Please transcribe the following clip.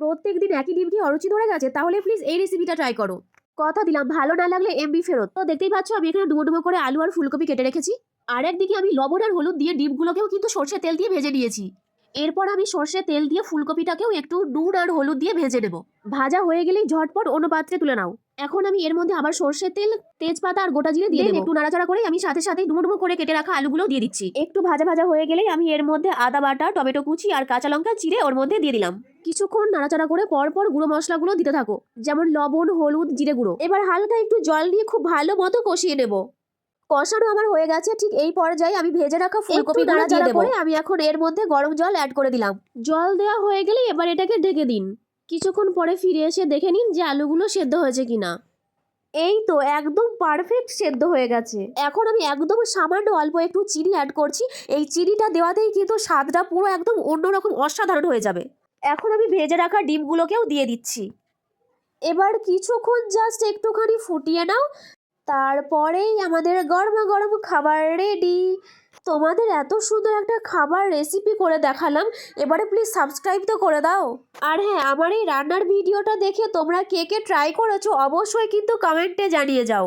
প্রত্যেকদিন একই ডিম কি অরুচি ধরে গেছে? তাহলে প্লিজ এই রেসিপিটা ট্রাই করো। কথা দিলাম, ভালো না লাগলে এমবি ফেরত। তো দেখতেই পাচ্ছ আমি এখানে ডুবো ডুবো করে আলু আর ফুলকপি কেটে রেখেছি। আর একদিকে আমি লবণ আর হলুদ দিয়ে ডিমগুলোকেও কিন্তু সর্ষে তেল দিয়ে ভেজে নিয়েছি। এরপর আমি সর্ষে তেল দিয়ে ফুলকপিটাকেও একটু নুন আর হলুদ দিয়ে ভেজে নেব। ভাজা হয়ে গেলেই ঝটপট অন্য পাত্রে তুলে নাও। এখন আমি এর মধ্যে আবার সর্ষের তেল, তেজপাতা আর গোটা জিরে দিয়ে দেব। একটু নাড়াচাড়া করে আমি সাথে সাথে ডুমো ডুমো করে কেটে রাখা আলুগুলো দিয়ে দিচ্ছি। একটু ভাজা ভাজা হয়ে গেলেই আমি এর মধ্যে আদা বাটা, টমেটো কুচি আর কাঁচা লঙ্কা চিড়ে ওর মধ্যে দিয়ে দিলাম। কিছুক্ষণ নাড়াচাড়া করে পরপর গুঁড়ো মশলাগুলো দিতে থাকো, যেমন লবণ, হলুদ, জিরে গুঁড়ো। এবার হালকা একটু জল দিয়ে খুব ভালো মতো কষিয়ে নেব। কষানো আমার হয়ে গেছে। ঠিক এই পর্যায়ে আমি ভেজে রাখা ফুলকপি নাড়াচাড়া করে আমি এখন এর মধ্যে গরম জল অ্যাড করে দিলাম। জল দেওয়া হয়ে গেলে এবার এটাকে ঢেকে দিন। কিছুক্ষণ পরে ফিরে এসে দেখে নিন যে আলুগুলো সেদ্ধ হয়েছে কিনা। এই তো একদম পারফেক্ট সেদ্ধ হয়ে গেছে। এখন আমি একদম সামান্য অল্প একটু চিনি অ্যাড করছি। এই চিনিটা দেওয়াতেই কিন্তু স্বাদটা পুরো একদম অন্যরকম অসাধারণ হয়ে যাবে। এখন আমি ভেজে রাখা ডিমগুলোকেও দিয়ে দিচ্ছি। এবার কিছুক্ষণ জাস্ট একটুখানি ফুটিয়ে নাও, তারপরেই আমাদের গরমা গরম খাবার রেডি। তোমাদের এত সুন্দর একটা খাবার রেসিপি করে দেখালাম, এবারে প্লিজ সাবস্ক্রাইব তো করে দাও। আর হ্যাঁ, আমার এই রান্নার ভিডিওটা দেখে তোমরা কে কে ট্রাই করেছো অবশ্যই কিন্তু কমেন্টে জানিয়ে যাও।